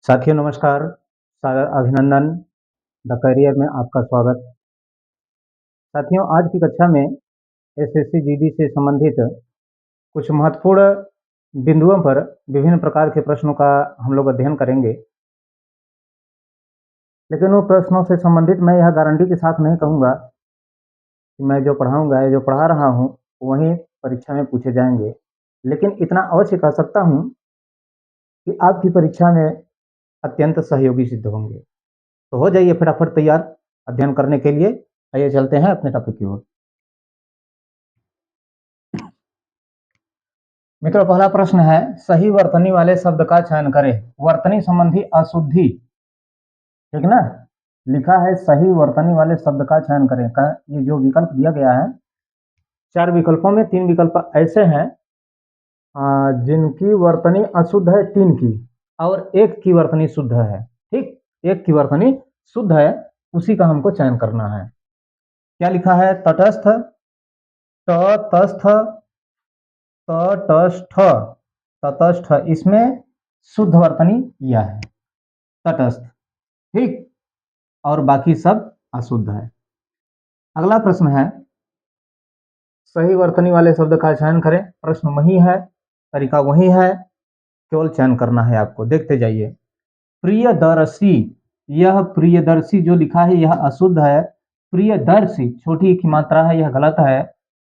साथियों नमस्कार, सादर अभिनंदन। द करियर में आपका स्वागत। साथियों आज की कक्षा में एसएससी जीडी से संबंधित कुछ महत्वपूर्ण बिंदुओं पर विभिन्न प्रकार के प्रश्नों का हम लोग अध्ययन करेंगे। लेकिन वो प्रश्नों से संबंधित मैं यह गारंटी के साथ नहीं कहूँगा कि मैं जो पढ़ाऊँगा या जो पढ़ा रहा हूँ वही परीक्षा में पूछे जाएंगे, लेकिन इतना अवश्य कह सकता हूँ कि आपकी परीक्षा में अत्यंत सहयोगी सिद्ध होंगे। तो हो जाइए फटाफट तैयार अध्ययन करने के लिए। आइए चलते हैं अपने टॉपिक की ओर। मित्रों पहला प्रश्न है, सही वर्तनी वाले शब्द का चयन करें। वर्तनी संबंधी अशुद्धि, ठीक ना, लिखा है सही वर्तनी वाले शब्द का चयन करें। ये जो विकल्प दिया गया है, 4 विकल्पों में 3 विकल्प ऐसे हैं जिनकी वर्तनी अशुद्ध है, 3 की, और 1 की वर्तनी शुद्ध है। ठीक, 1 की वर्तनी शुद्ध है, उसी का हमको चयन करना है। क्या लिखा है? तटस्थ, तटस्थ, तटस्थ, तटस्थ, इसमें शुद्ध वर्तनी यह है, तटस्थ। ठीक, और बाकी सब अशुद्ध है। अगला प्रश्न है, सही वर्तनी वाले शब्द का चयन करें। प्रश्न वही है, तरीका वही है, केवल चयन करना है आपको। देखते जाइए। प्रियदर्शी, यह प्रियदर्शी जो लिखा है यह अशुद्ध है। प्रियदर्शी छोटी की मात्रा है, यह गलत है।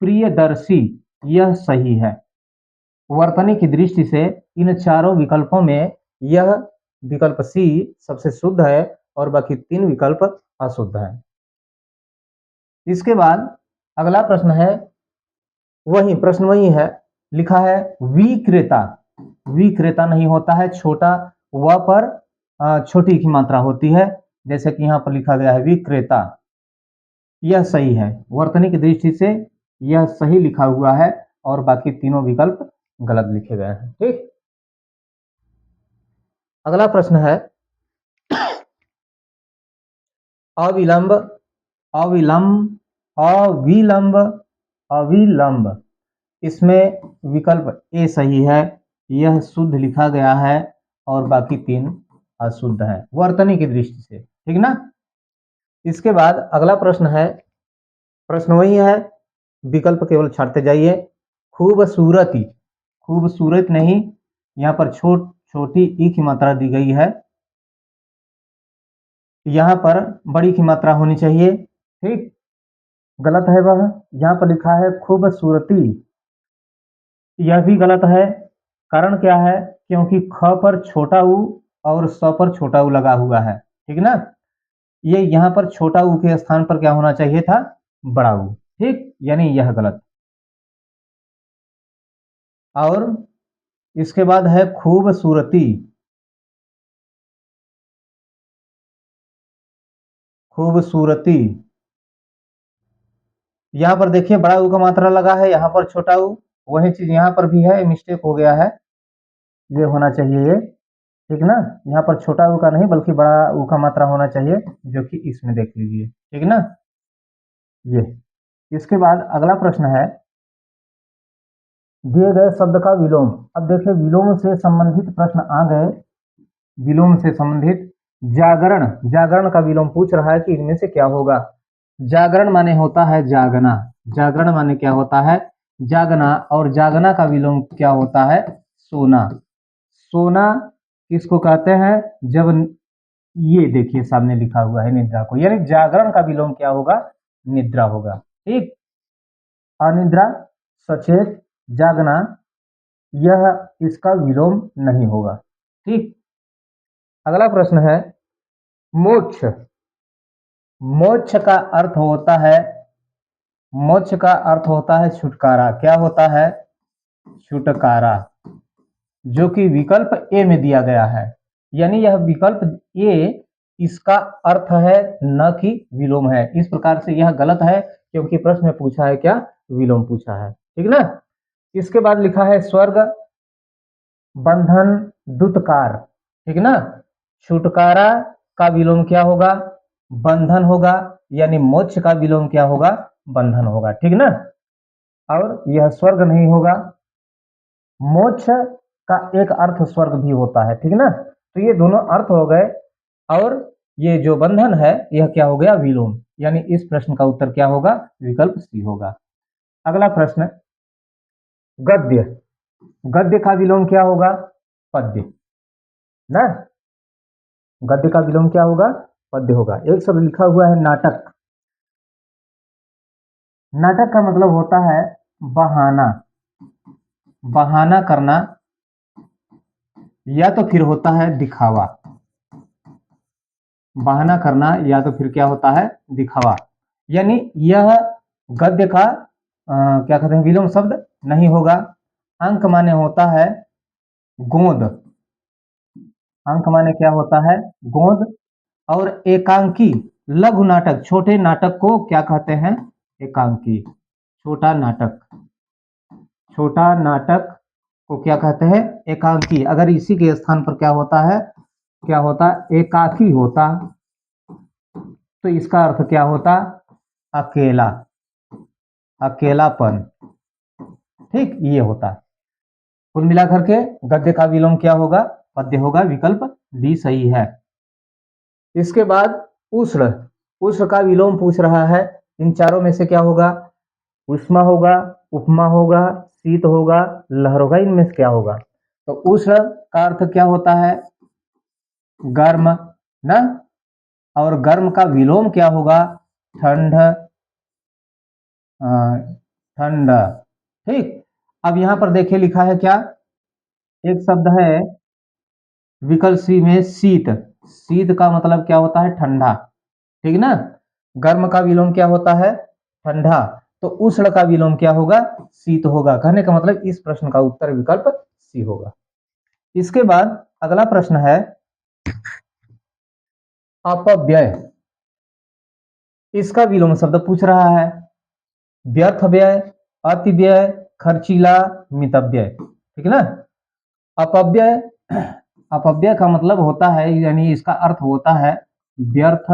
प्रियदर्शी यह सही है। वर्तनी की दृष्टि से इन चारों विकल्पों में यह विकल्प सी सबसे शुद्ध है और बाकी 3 विकल्प अशुद्ध है। इसके बाद अगला प्रश्न है, वही प्रश्न वही है, लिखा है विक्रेता। विक्रेता नहीं होता है, छोटा व पर छोटी की मात्रा होती है, जैसे कि यहाँ पर लिखा गया है विक्रेता। यह सही है, वर्तनी की दृष्टि से यह सही लिखा हुआ है और बाकी तीनों विकल्प गलत लिखे गए हैं। ठीक, अगला प्रश्न है, अविलंब, अविलंब, अविलंब, अविलंब, इसमें विकल्प ए सही है, यह शुद्ध लिखा गया है और बाकी 3 अशुद्ध है वर्तनी की दृष्टि से। ठीक ना। इसके बाद अगला प्रश्न है, प्रश्न वही है, विकल्प केवल छाटते जाइए। खूबसूरती, खूबसूरत नहीं, यहाँ पर छोटी ई की मात्रा दी गई है, यहाँ पर बड़ी की मात्रा होनी चाहिए। ठीक, गलत है वह, यहाँ पर लिखा है खूबसूरती, यह भी गलत है। कारण क्या है? क्योंकि ख पर छोटा ऊ और स पर छोटा ऊ लगा हुआ है। ठीक ना, ये यहाँ पर छोटा ऊ के स्थान पर क्या होना चाहिए था? बड़ा ऊ। ठीक, यानी यह गलत। और इसके बाद है खूबसूरती, खूबसूरती, यहाँ पर देखिए बड़ा ऊ का मात्रा लगा है, यहाँ पर छोटा ऊ, वही चीज यहाँ पर भी है, मिस्टेक हो गया है, ये होना चाहिए ये। ठीक ना, यहाँ पर छोटा ऊ का नहीं बल्कि बड़ा ऊ का मात्रा होना चाहिए, जो कि इसमें देख लीजिए। ठीक ना, ये। इसके बाद अगला प्रश्न है, दिए गए शब्द का विलोम। अब देखिए विलोम से संबंधित प्रश्न आ गए। विलोम से संबंधित जागरण, जागरण का विलोम पूछ रहा है कि इनमें से क्या होगा। जागरण माने होता है जागना, जागरण माने क्या होता है? जागना, और जागना का विलोम क्या होता है? सोना। सोना किसको कहते हैं? जब ये देखिए सामने लिखा हुआ है निद्रा को, यानी जागरण का विलोम क्या होगा? निद्रा होगा। ठीक, अनिद्रा, सचेत, जागना, यह इसका विलोम नहीं होगा। ठीक, अगला प्रश्न है, मोक्ष। मोक्ष का अर्थ होता है, मोक्ष का अर्थ होता है छुटकारा। क्या होता है? छुटकारा, जो कि विकल्प ए में दिया गया है, यानी यह विकल्प ए इसका अर्थ है, न कि विलोम है। इस प्रकार से यह गलत है, क्योंकि प्रश्न में पूछा है क्या? विलोम पूछा है। ठीक ना। इसके बाद लिखा है स्वर्ग, बंधन, दुत्कार। ठीक ना, छुटकारा का विलोम क्या होगा? बंधन होगा, यानी मोक्ष का विलोम क्या होगा? बंधन होगा। ठीक ना, और यह स्वर्ग नहीं होगा। मोक्ष का एक अर्थ स्वर्ग भी होता है। ठीक ना, तो ये दोनों अर्थ हो गए और ये जो बंधन है यह क्या हो गया, विलोम। यानी इस प्रश्न का उत्तर क्या होगा, विकल्प सी होगा। अगला प्रश्न, गद्य। गद्य का विलोम क्या होगा, पद्य ना। गद्य का विलोम क्या होगा, पद्य होगा। एक शब्द लिखा हुआ है नाटक। नाटक का मतलब होता है बहाना, बहाना करना, या तो फिर होता है दिखावा। बहाना करना या तो फिर क्या होता है, दिखावा। यानी यह गद्य का क्या कहते हैं, विलोम शब्द नहीं होगा। अंक माने होता है गोंद। अंक माने क्या होता है, गोंद। और एकांकी, लघु नाटक, छोटे नाटक को क्या कहते हैं, एकांकी। छोटा नाटक, छोटा नाटक को क्या कहते हैं, एकांकी। अगर इसी के स्थान पर क्या होता है, क्या होता, एकाकी होता, तो इसका अर्थ क्या होता, अकेला, अकेलापन। ठीक, ये होता। कुल मिलाकर के गद्य का विलोम क्या होगा, पद्य होगा। विकल्प डी सही है। इसके बाद उष्ण। उष्ण का विलोम पूछ रहा है। इन चारों में से क्या होगा, उष्मा होगा, उपमा होगा, शीत होगा, लहर होगा। इनमें से क्या होगा। तो उष्ण का अर्थ क्या होता है, गर्म ना। और गर्म का विलोम क्या होगा, ठंड, ठंड। ठीक। अब यहां पर देखिए लिखा है क्या, एक शब्द है विकल्प सी में शीत। शीत का मतलब क्या होता है, ठंडा। ठीक ना। गर्म का विलोम क्या होता है, ठंडा। तो उष्ण का विलोम क्या होगा, शीत होगा। कहने का मतलब इस प्रश्न का उत्तर विकल्प सी होगा। इसके बाद अगला प्रश्न है अपव्यय। इसका विलोम शब्द पूछ रहा है। व्यर्थ व्यय, अति व्यय, खर्चीला, मितव्यय। ठीक है ना। अपव्यय, अपव्यय का मतलब होता है, यानी इसका अर्थ होता है व्यर्थ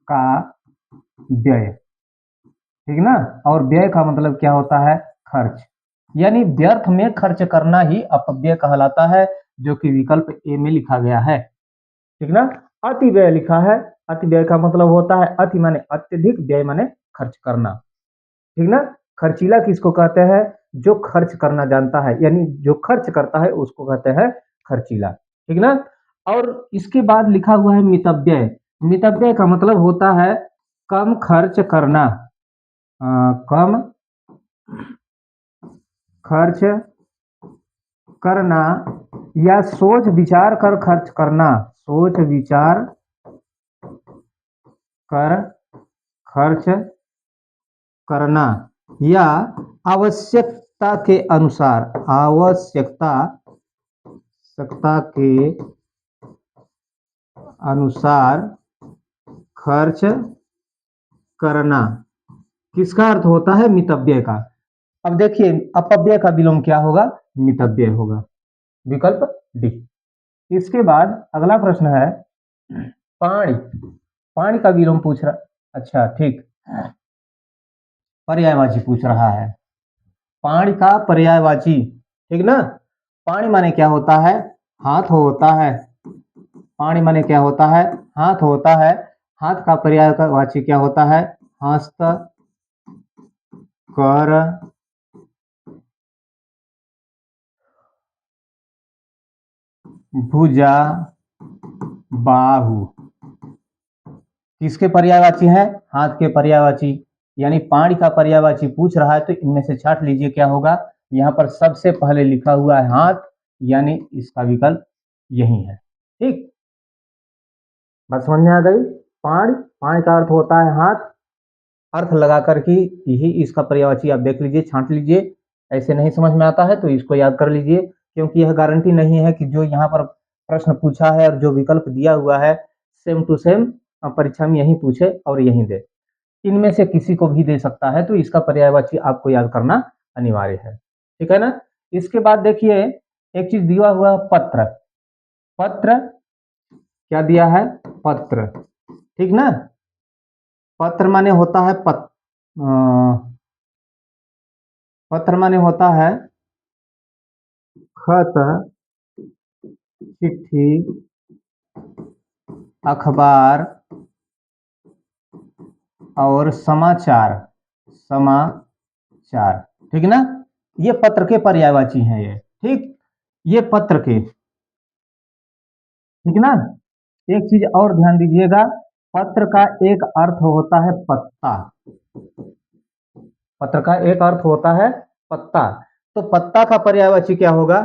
का व्यय। ठीक ना। और व्यय का मतलब क्या होता है, खर्च। यानी व्यर्थ में खर्च करना ही अपव्यय कहलाता है, जो कि विकल्प ए में लिखा गया है। ठीक ना। अति व्यय लिखा है। अति व्यय का मतलब होता है, अति माने अत्यधिक, व्यय माने खर्च करना। ठीक ना। खर्चीला किसको कहते हैं, जो खर्च करना जानता है, यानी जो खर्च करता है उसको कहते हैं खर्चीला। ठीक ना। और इसके बाद लिखा हुआ है मितव्यय। मितव्यय का मतलब होता है कम खर्च करना, कम खर्च करना, या सोच विचार कर खर्च करना। सोच विचार कर खर्च करना, या आवश्यकता के अनुसार, आवश्यकता के अनुसार खर्च करना। किसका अर्थ होता है, मितव्यय का। अब देखिए अपव्यय का विलोम क्या होगा, मितव्यय होगा। विकल्प डी। इसके बाद अगला प्रश्न है पाणी। पाणी का विलोम पूछ रहा, अच्छा ठीक, पर्यायवाची पूछ रहा है। पाणी का पर्यायवाची। ठीक ना। पाणी माने क्या होता है, हाथ होता है। पाणी माने क्या होता है, हाथ होता है। हाथ का पर्यायवाची क्या होता है, हस्त, कर, भुजा, बाहु। किसके पर्यायवाची है, हाथ के पर्यायवाची। यानी पाणी का पर्यायवाची पूछ रहा है, तो इनमें से छांट लीजिए क्या होगा। यहां पर सबसे पहले लिखा हुआ है हाथ, यानी इसका विकल्प यही है। ठीक, बात समझ में आ गई। पाणी, पाणी का अर्थ होता है हाथ। अर्थ लगा करके यही इसका पर्यायवाची आप देख लीजिए, छांट लीजिए। ऐसे नहीं समझ में आता है तो इसको याद कर लीजिए, क्योंकि यह गारंटी नहीं है कि जो यहाँ पर प्रश्न पूछा है और जो विकल्प दिया हुआ है सेम टू सेम परीक्षा में यही पूछे और यही दे। इनमें से किसी को भी दे सकता है, तो इसका पर्यायवाची आपको याद करना अनिवार्य है। ठीक है ना। इसके बाद देखिए एक चीज दिया हुआ पत्र। पत्र क्या दिया है, पत्र। ठीक ना। पत्र माने होता है पत्र माने होता है खत, चिट्ठी, अखबार और समाचार, समाचार, ठीक ना। ये पत्र के पर्यायवाची हैं ये, ठीक। ये पत्र के, ठीक ना। एक चीज और ध्यान दीजिएगा, पत्र का एक अर्थ होता है पत्ता। पत्र का एक अर्थ होता है पत्ता। तो पत्ता का पर्यायवाची क्या होगा?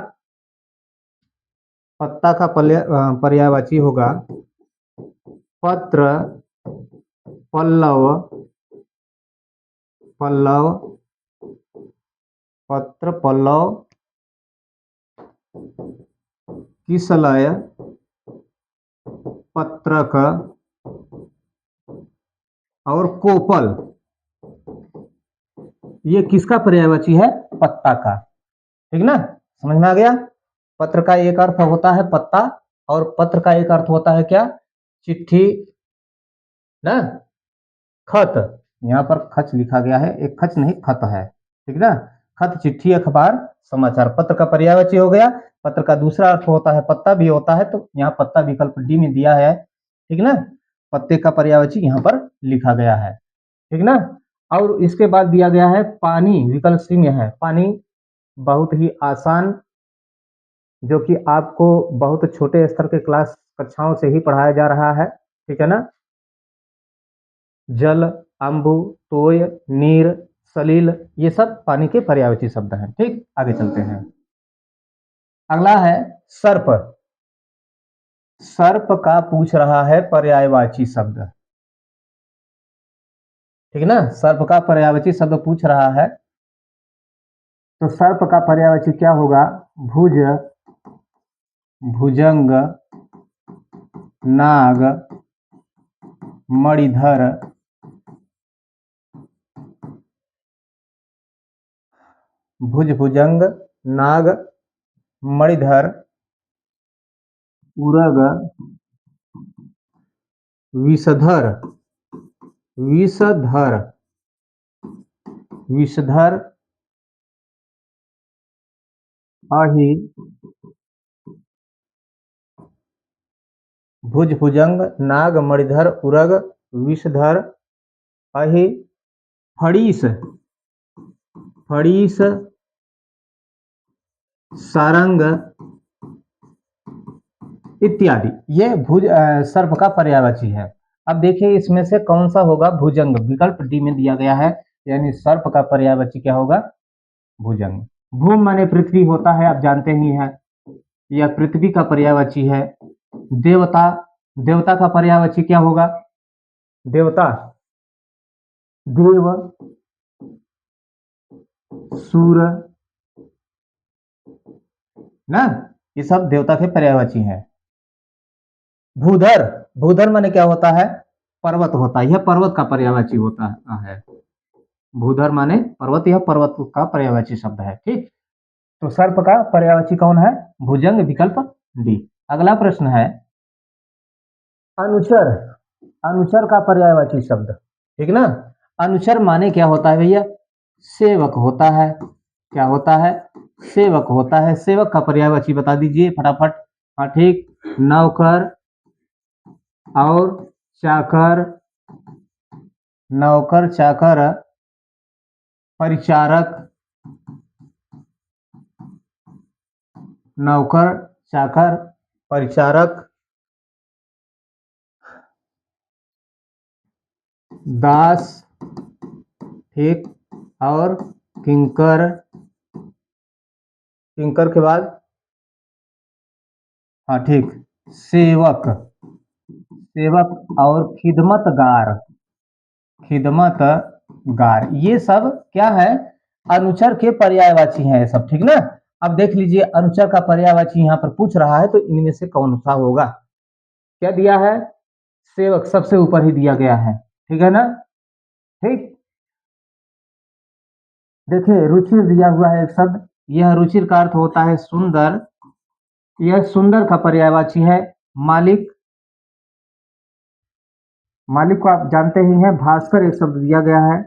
पत्ता का पर्यायवाची होगा पत्र, पल्लव, पल्लव, पत्र, पल्लव, किसलय, पत्रक और कोपल। ये किसका पर्यायवाची है? पत्ता का, ठीक ना। समझ में आ गया। पत्र का एक अर्थ होता है पत्ता और पत्र का एक अर्थ होता है क्या? चिट्ठी ना, खत। यहाँ पर खच लिखा गया है, एक खच नहीं खत है, ठीक ना। खत, चिट्ठी, अखबार, समाचार। पत्र का पर्यायवाची हो गया। पत्र का दूसरा अर्थ होता है पत्ता भी होता है, तो यहाँ पत्ता विकल्प डी में दिया है, ठीक ना। पत्ते का पर्यायवाची यहाँ पर लिखा गया है, ठीक ना। और इसके बाद दिया गया है पानी, विकल्प सी में है पानी। बहुत ही आसान, जो कि आपको बहुत छोटे स्तर के क्लास कक्षाओं से ही पढ़ाया जा रहा है, ठीक है ना। जल, अम्बु, तोय, नीर, सलील, ये सब पानी के पर्यायवाची शब्द हैं, ठीक। आगे चलते हैं। अगला है सर्प। सर्प का पूछ रहा है पर्यायवाची शब्द, ठीक ना। सर्प का पर्यायवाची शब्द पूछ रहा है, तो सर्प का पर्यायवाची क्या होगा? भुज, भुजंग, नाग, मणिधर, भुज, भुजंग, नाग, मणिधर, उरग, विषधर, विषधर, विषधर, अहि, भुज, भुजंग, नाग, मणिधर, उरग, विषधर, अहि, फड़ीस, फड़ीस, सारंग इत्यादि। ये भुज सर्प का पर्यायवाची है। अब देखिए इसमें से कौन सा होगा? भुजंग, विकल्प डी में दिया गया है, यानी सर्प का पर्यायवाची क्या होगा? भुजंग। भूम माने पृथ्वी होता है, आप जानते ही हैं, यह पृथ्वी का पर्यायवाची है। देवता, देवता का पर्यायवाची क्या होगा? देवता, देव, सूर ना, ये सब देवता के पर्यायवाची हैं। भूधर, भूधर माने क्या होता है? पर्वत होता है, यह पर्वत का पर्यायवाची होता है। भूधर माने पर्वत, यह पर्वत का पर्यायवाची शब्द है, ठीक। तो सर्प का पर्यायवाची कौन है? भुजंग, विकल्प डी। अगला प्रश्न है अनुचर। अनुचर का पर्यायवाची शब्द, ठीक ना। अनुचर माने क्या होता है भैया? सेवक होता है। क्या होता है? सेवक होता है। सेवक का पर्यायवाची बता दीजिए फटाफट। हाँ ठीक, नौकर और चाकर, नौकर, चाकर, परिचारक, नौकर, चाकर, परिचारक, दास, ठीक, और किंकर। किंकर के बाद हाँ ठीक, सेवक, सेवक और खिदमतगार, खिदमतगार। ये सब क्या है? अनुचर के पर्यायवाची हैं ये सब, ठीक ना। अब देख लीजिए अनुचर का पर्यायवाची यहाँ पर पूछ रहा है, तो इनमें से कौन सा होगा? क्या दिया है? सेवक सबसे ऊपर ही दिया गया है, ठीक है ना। ठीक, देखिए रुचिर दिया हुआ है एक शब्द, यह रुचिर का अर्थ होता है सुंदर। यह सुंदर का पर्यायवाची है मालिक। मालिक को आप जानते ही हैं। भास्कर एक शब्द दिया गया है,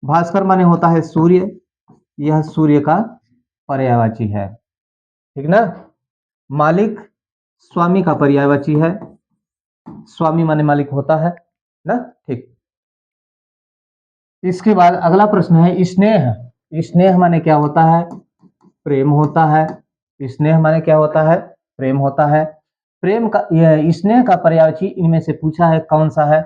भास्कर माने होता है सूर्य, यह सूर्य का पर्यायवाची है, ठीक ना। मालिक स्वामी का पर्यायवाची है, स्वामी माने मालिक होता है ना। ठीक, इसके बाद अगला प्रश्न है स्नेह। स्नेह माने क्या होता है? प्रेम होता है। स्नेह माने क्या होता है? प्रेम होता है। प्रेम का स्नेह का पर्यायवाची इनमें से पूछा है, कौन सा है?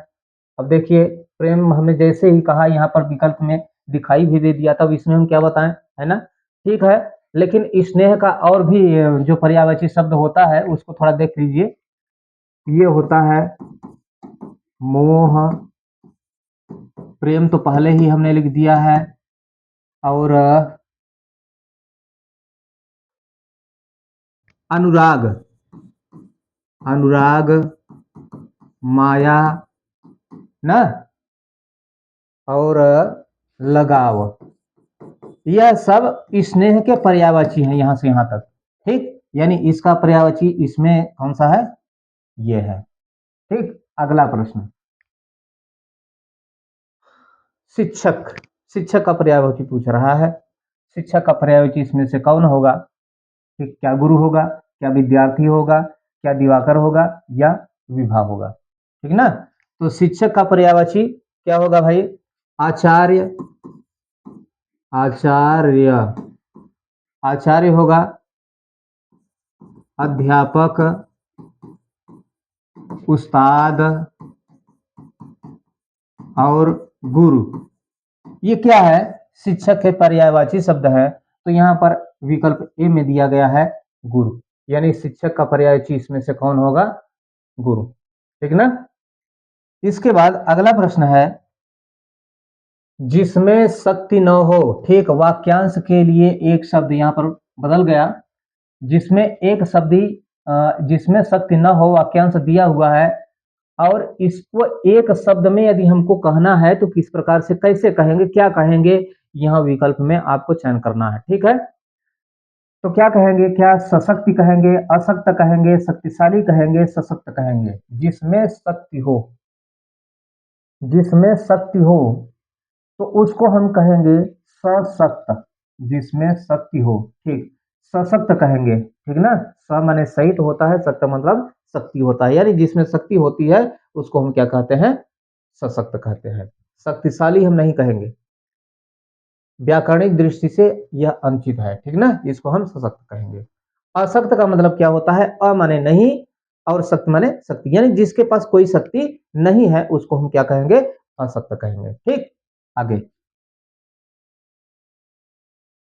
अब देखिए, प्रेम हमने जैसे ही कहा यहाँ पर विकल्प में दिखाई भी दे दिया, तब इसमें हम क्या बताएं, है ना। ठीक है, लेकिन स्नेह का और भी जो पर्यायवाची शब्द होता है उसको थोड़ा देख लीजिए। ये होता है मोह, प्रेम तो पहले ही हमने लिख दिया है, और अनुराग, अनुराग, माया ना, और लगाव, यह सब स्नेह के पर्यायवाची हैं यहां से यहां तक। ठीक, यानी इसका पर्यायवाची इसमें कौन सा है? ये है। ठीक, अगला प्रश्न, शिक्षक। शिक्षक का पर्यायवाची पूछ रहा है। शिक्षक का पर्यायवाची इसमें से कौन होगा? ठीक, क्या गुरु होगा, क्या विद्यार्थी होगा, क्या दिवाकर होगा, या विभा होगा? ठीक ना। तो शिक्षक का पर्यायवाची क्या होगा भाई? आचार्य, आचार्य, आचार्य होगा, अध्यापक, उस्ताद और गुरु। ये क्या है? शिक्षक के पर्यायवाची शब्द है। तो यहाँ पर विकल्प ए में दिया गया है गुरु, यानी शिक्षक का पर्यायवाची इसमें से कौन होगा? गुरु। ठीक ना। इसके बाद अगला प्रश्न है, जिसमें शक्ति न हो। ठीक, वाक्यांश के लिए एक शब्द यहाँ पर बदल गया, जिसमें एक शब्द जिसमें शक्ति न हो वाक्यांश दिया हुआ है, और इसको एक शब्द में यदि हमको कहना है तो किस प्रकार से, कैसे कहेंगे, क्या कहेंगे, यह विकल्प में आपको चयन करना है। ठीक है, तो क्या कहेंगे? क्या सशक्ति कहेंगे, अशक्त कहेंगे, शक्तिशाली कहेंगे, सशक्त कहेंगे? जिसमें शक्ति हो, जिसमें शक्ति हो तो उसको हम कहेंगे सशक्त, जिसमें शक्ति हो। ठीक, सशक्त कहेंगे। ठीक ना, स माने सहित होता है, सक्त मतलब शक्ति होता है, यानी जिसमें शक्ति होती है उसको हम क्या कहते हैं? सशक्त कहते हैं। शक्तिशाली हम नहीं कहेंगे, व्याकरणिक दृष्टि से यह अनुचित है। ठीक ना, इसको हम सशक्त कहेंगे। अशक्त का मतलब क्या होता है? अ माने नहीं और शक्त माने शक्ति, यानी जिसके पास कोई शक्ति नहीं है उसको हम क्या कहेंगे? अशक्त कहेंगे। ठीक, आगे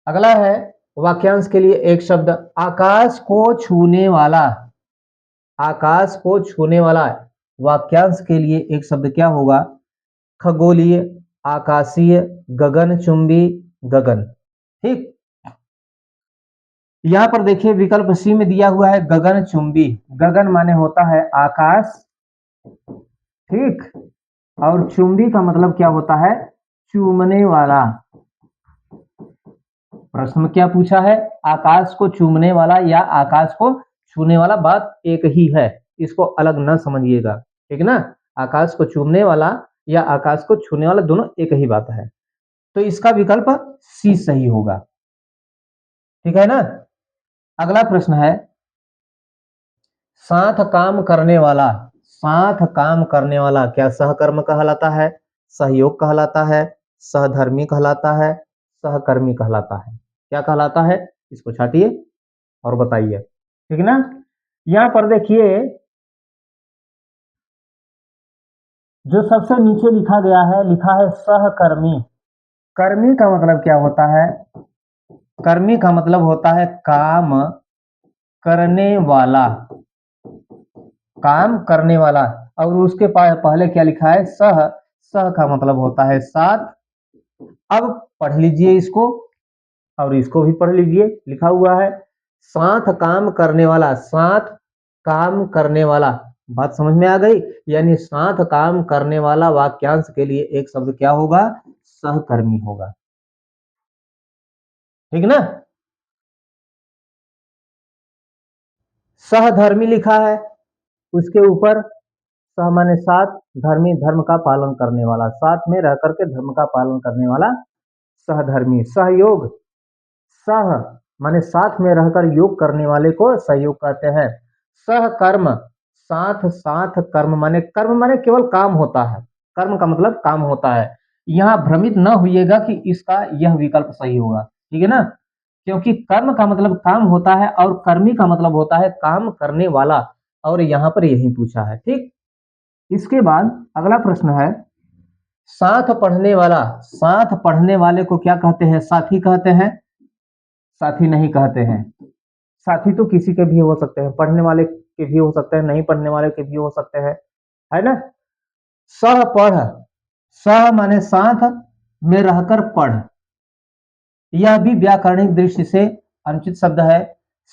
अगला है वाक्यांश के लिए एक शब्द, आकाश को छूने वाला। आकाश को छूने वाला वाक्यांश के लिए एक शब्द क्या होगा? खगोलीय, आकाशीय, गगनचुंबी, गगन। ठीक, यहां पर देखिए विकल्प सी में दिया हुआ है गगनचुंबी। गगन माने होता है आकाश, ठीक, और चुंबी का मतलब क्या होता है? चूमने वाला। प्रश्न में क्या पूछा है? आकाश को चूमने वाला या आकाश को छूने वाला, बात एक ही है, इसको अलग न समझिएगा। ठीक ना, आकाश को चूमने वाला या आकाश को छूने वाला दोनों एक ही बात है। तो इसका विकल्प सी सही होगा। ठीक है ना। अगला प्रश्न है, साथ काम करने वाला। साथ काम करने वाला क्या सहकर्म कहलाता है, सहयोग कहलाता है, सहधर्मी कहलाता है, सहकर्मी कहलाता है? क्या कहलाता है? इसको छाटिए और बताइए। ठीक ना, यहां पर देखिए जो सबसे नीचे लिखा गया है, लिखा है सहकर्मी। कर्मी का मतलब क्या होता है? कर्मी का मतलब होता है काम करने वाला, काम करने वाला। और उसके पहले क्या लिखा है? सह। सह का मतलब होता है साथ। अब पढ़ लीजिए इसको और इसको भी पढ़ लीजिए, लिखा हुआ है साथ काम करने वाला, साथ काम करने वाला। बात समझ में आ गई? यानी साथ काम करने वाला वाक्यांश के लिए एक शब्द क्या होगा? सहकर्मी होगा। ठीक ना। सहधर्मी लिखा है, उसके ऊपर सह माने साथ, धर्मी धर्म का पालन करने वाला, साथ में रह करके धर्म का पालन करने वाला सहधर्मी। सहयोग, सह माने साथ में रहकर योग करने वाले को सहयोग कहते हैं। सहकर्म, साथ साथ कर्म माने केवल काम होता है, कर्म का मतलब काम होता है। यहाँ भ्रमित न होइएगा कि इसका यह विकल्प सही होगा, ठीक है ना, क्योंकि कर्म का मतलब काम होता है और कर्मी का मतलब होता है काम करने वाला, और यहाँ पर यही पूछा है। ठीक, इसके बाद अगला प्रश्न है, साथ पढ़ने वाला, साथ पढ़ने वाले को क्या कहते हैं? साथी कहते हैं? साथी नहीं कहते हैं। साथी तो किसी के भी हो सकते हैं, पढ़ने वाले के भी हो सकते हैं, नहीं पढ़ने वाले के भी हो सकते हैं, है ना। सह पढ़, सह माने साथ में रहकर पढ़, यह भी व्याकरणिक दृष्टि से अनुचित शब्द है।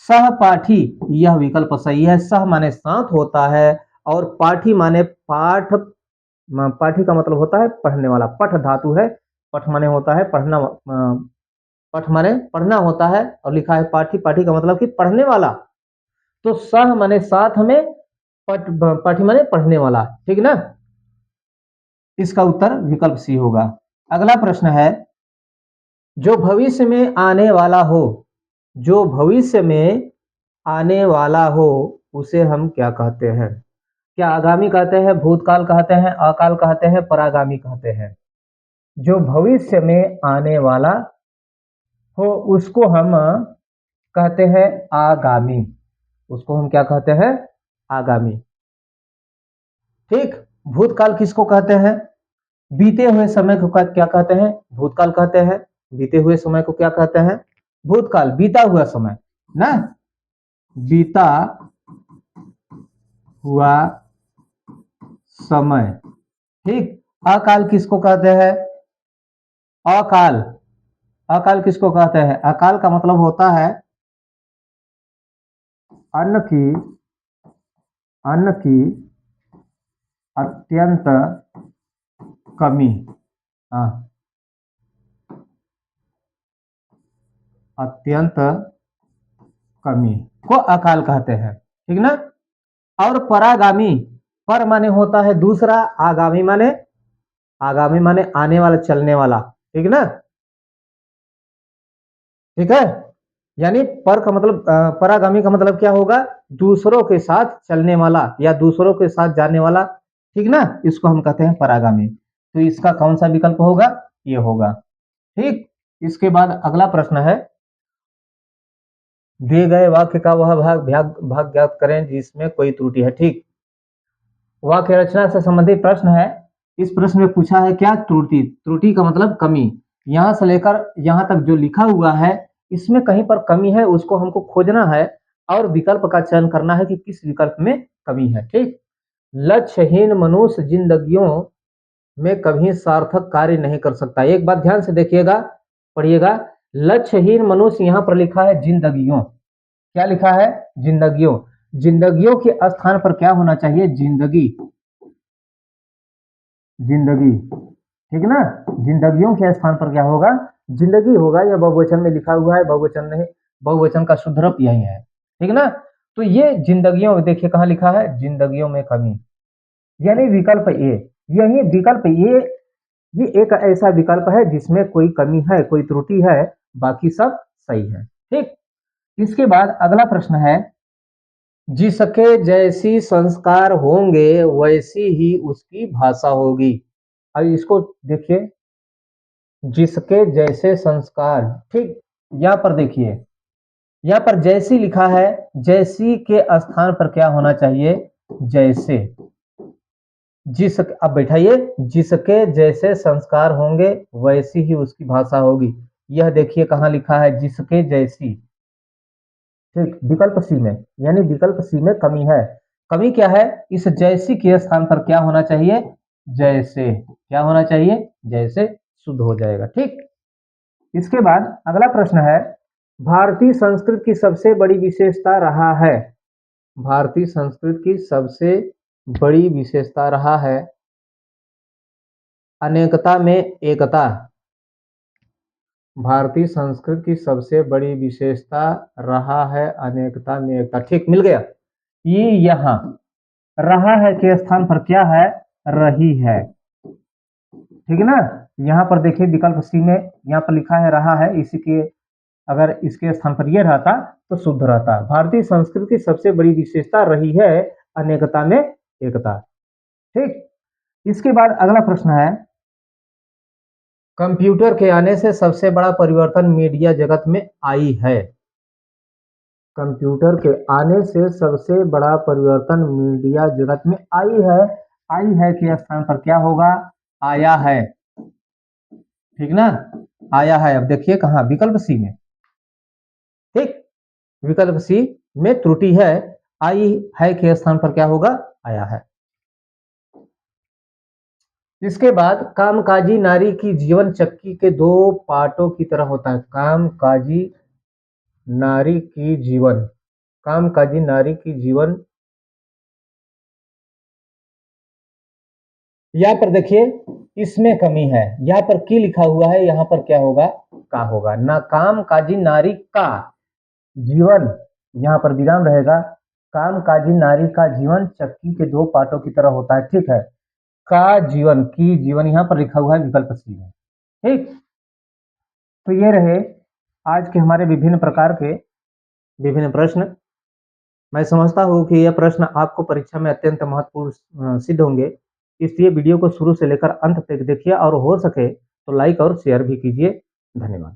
सहपाठी, यह विकल्प सही है। सह माने साथ होता है और पाठी माने पाठ, पाठी का मतलब होता है पढ़ने वाला, पठ धातु है, पठ माने होता है पढ़ना, पठ माने पढ़ना होता है, और लिखा है पाठी, पाठी का मतलब कि पढ़ने वाला। तो सह माने साथ में, पठ पाठी माने पढ़ने वाला, ठीक ना। इसका उत्तर विकल्प सी होगा। अगला प्रश्न है, जो भविष्य में आने वाला हो, जो भविष्य में आने वाला हो उसे हम क्या कहते हैं? क्या आगामी कहते हैं, भूतकाल कहते हैं, अकाल कहते हैं, परागामी कहते हैं? जो भविष्य में आने वाला हो उसको हम कहते हैं आगामी, उसको हम क्या कहते हैं? आगामी। ठीक, भूतकाल किसको कहते हैं? बीते हुए समय को क्या कहते हैं? भूतकाल कहते हैं। बीते हुए समय को क्या कहते हैं? भूतकाल, बीता हुआ समय ना, बीता हुआ समय। ठीक, अकाल किसको कहते हैं? अकाल, अकाल किसको कहते हैं? अकाल का मतलब होता है अन्न की, अन्न की अत्यंत कमी, हाँ, अत्यंत कमी को अकाल कहते हैं, ठीक ना। और परागामी, पर माने होता है दूसरा, आगामी माने, आगामी माने आने वाला, चलने वाला, ठीक ना। ठीक है, यानी पर का मतलब परागामी का मतलब क्या होगा? दूसरों के साथ चलने वाला या दूसरों के साथ जाने वाला, ठीक ना, इसको हम कहते हैं परागामी। तो इसका कौन सा विकल्प होगा? ये होगा। ठीक, इसके बाद अगला प्रश्न है, दिए गए वाक्य का वह भाग ज्ञात करें जिसमें कोई त्रुटि है। ठीक, वाक्य रचना से संबंधित प्रश्न है। इस प्रश्न में पूछा है क्या? त्रुटि, त्रुटि का मतलब कमी। यहां से लेकर यहां तक जो लिखा हुआ है इसमें कहीं पर कमी है, उसको हमको खोजना है और विकल्प का चयन करना है कि किस विकल्प में कमी है। ठीक, लक्ष्यहीन मनुष्य जिंदगियों में कभी सार्थक कार्य नहीं कर सकता। एक बात ध्यान से देखिएगा, पढ़िएगा, लक्ष्यहीन मनुष्य यहां पर लिखा है जिंदगियों, क्या लिखा है? जिंदगियों। जिंदगियों के स्थान पर क्या होना चाहिए? जिंदगी, जिंदगी, ठीक ना। जिंदगियों के स्थान पर क्या होगा? जिंदगी होगा। या बहुवचन में लिखा हुआ है, बहुवचन नहीं, बहुवचन का शुद्ध रूप यही है, ठीक ना। तो ये जिंदगियों, देखिए कहाँ लिखा है? जिंदगियों में कमी, यानी विकल्प ए, यही विकल्प ये एक ऐसा विकल्प है जिसमें कोई कमी है, कोई त्रुटि है, बाकी सब सही है। ठीक, इसके बाद अगला प्रश्न है, जिसके जैसी संस्कार होंगे वैसी ही उसकी भाषा होगी। अब इसको देखिए, जिसके जैसे संस्कार, ठीक, यहाँ पर देखिए, यहाँ पर जैसी लिखा है, जैसी के स्थान पर क्या होना चाहिए? जैसे। जिस, अब बैठाइए, जिसके जैसे संस्कार होंगे वैसी ही उसकी भाषा होगी। यह देखिए कहाँ लिखा है? जिसके जैसी। ठीक, विकल्प सी में, यानी विकल्प सी में कमी है। कमी क्या है? इस जैसी के स्थान पर क्या होना चाहिए? जैसे। क्या होना चाहिए? जैसे, शुद्ध हो जाएगा। ठीक, इसके बाद अगला प्रश्न है, भारतीय संस्कृत की सबसे बड़ी विशेषता रहा है, भारतीय संस्कृत की सबसे बड़ी विशेषता रहा है अनेकता में एकता। भारतीय संस्कृत की सबसे बड़ी विशेषता रहा है अनेकता में एकता। ठीक, मिल गया। ये यहाँ रहा है के स्थान पर क्या है? रही है, ठीक है ना। यहाँ पर देखिए विकल्प सी में यहाँ पर लिखा है रहा है, इसी के अगर इसके स्थान पर यह रहता तो शुद्ध रहता। भारतीय संस्कृति सबसे बड़ी विशेषता रही है अनेकता में एकता। ठीक, इसके बाद अगला प्रश्न है, कंप्यूटर के आने से सबसे बड़ा परिवर्तन मीडिया जगत में आई है। कंप्यूटर के आने से सबसे बड़ा परिवर्तन मीडिया जगत में आई है। आई है के स्थान पर क्या होगा? आया है। ठीक ना, आया है। अब देखिए कहां, विकल्प सी में। ठीक, विकल्प सी में त्रुटि है। आई है के स्थान पर क्या होगा? आया है। इसके बाद कामकाजी नारी की जीवन चक्की के दो पार्टों की तरह होता है। कामकाजी नारी की जीवन, कामकाजी नारी की जीवन, यहाँ पर देखिए इसमें कमी है, यहाँ पर की लिखा हुआ है, यहाँ पर क्या होगा? का होगा ना। कामकाजी नारी का जीवन, यहाँ पर विराम रहेगा। कामकाजी नारी का जीवन चक्की के दो पार्टों की तरह होता है। ठीक है, का जीवन, की जीवन यहाँ पर लिखा हुआ है विकल्प सी में। ठीक, तो ये रहे आज के हमारे विभिन्न प्रकार के विभिन्न प्रश्न। मैं समझता हूँ कि यह प्रश्न आपको परीक्षा में अत्यंत महत्वपूर्ण सिद्ध होंगे, इसलिए वीडियो को शुरू से लेकर अंत तक देखिए और हो सके तो लाइक और शेयर भी कीजिए। धन्यवाद।